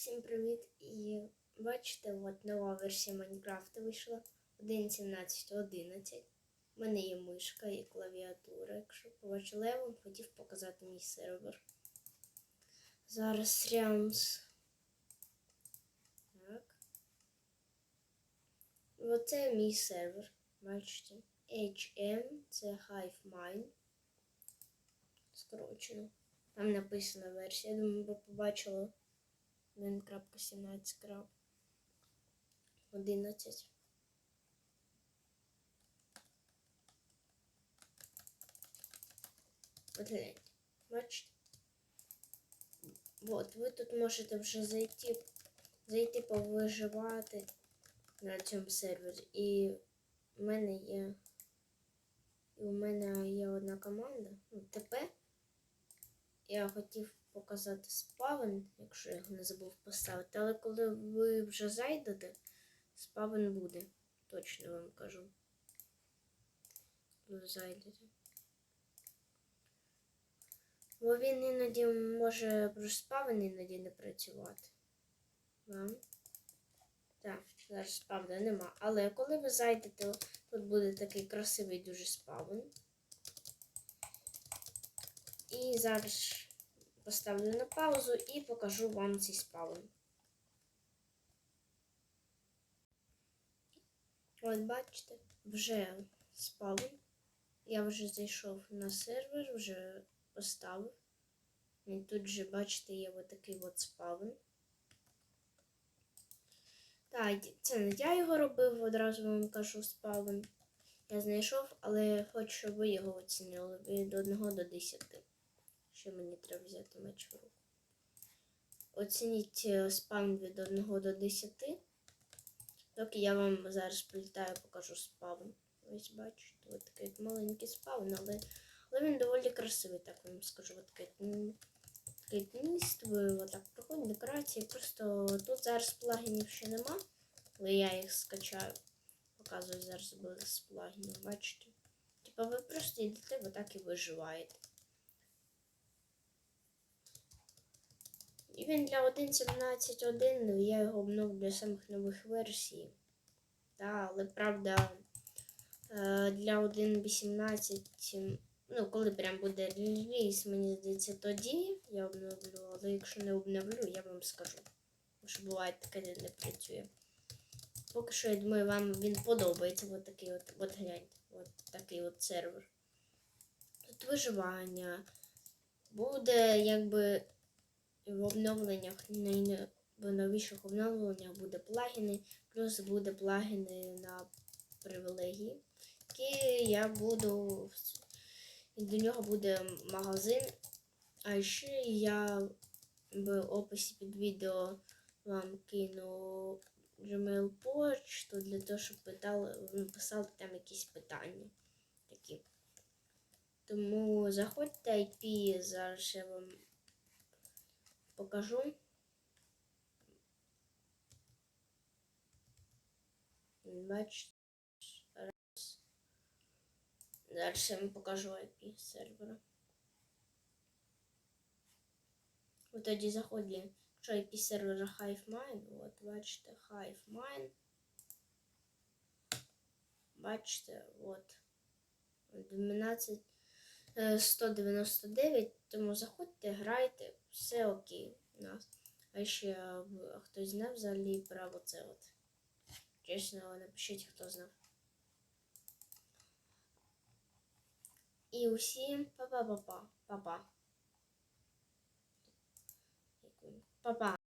Всім привіт! І бачите, от нова версія Майнкрафта вийшла 1.17.11. У мене є мишка і клавіатура. Якщо побачили, я вам хотів показати мій сервер. Зараз Realms. Так. Оце мій сервер. Бачите? HM це HiveMine. Скорочено. Там написана версія. Я думаю, ви побачили 1.17.11. От гляньте. Бачите? От, ви тут можете вже зайти повиживати на цьому сервері. І у мене є одна команда. ТП. Я хотів показати спавн, якщо я його не забув поставити. Але коли ви вже зайдете, спавн буде. Точно вам кажу. Коли зайдете. Бо він іноді може про спавн іноді не працювати. Так, зараз спавна нема. Але коли ви зайдете, тут буде такий красивий дуже спавн. І зараз поставлю на паузу і покажу вам цей спавн. От бачите, вже спавн. Я вже зайшов на сервер, вже поставив. І тут же, бачите, є отакий от спавн. Так, це не я його робив, одразу вам кажу спавн. Я знайшов, але хочу, щоб ви його оцінили від 1 до 10. Що мені треба взяти меч в руку. Оцініть спавн від 1 до 10. Доки я вам зараз прилітаю, покажу спавн. Ось бачите, ось такий маленький спавн, але він доволі красивий, так вам скажу. Ось такий тіністовий, отак проходить декорації. Просто тут зараз плагінів ще нема, але я їх скачаю. Показую зараз без плагінів, бачите. Типа ви просто йдете, отак і виживаєте. І він для 1.17.1, я його обновлю для самих нових версій. Да, але правда, для 1.18, ну коли прям буде реліз, мені здається, тоді я обновлю, але якщо не обновлю, я вам скажу. Тому що буває таке, не працює. Поки що, я думаю, вам він подобається. От такий от гляньте, от такий от сервер. Тут виживання. Буде якби в обновленнях, в новіших обновленнях буде плагіни, плюс буде плагіни на привілегії, які я буду, і до нього буде магазин, а ще я в описі під відео вам кину Gmail почту для того, щоб писали там якісь питання такі. Тому заходьте, IP зараз я вам покажу. Бачите. Зараз я вам покажу IP сервера. От тоді заходимо. Якщо IP сервера HiveMine, от бачите, HiveMine. Бачите, от 199, тому заходьте, грайте, все окей у нас. А ще хтось знав взагалі про оце от. Чесно, напишіть, хто знав. І усім па-па-па-па. Па-па. Па-па.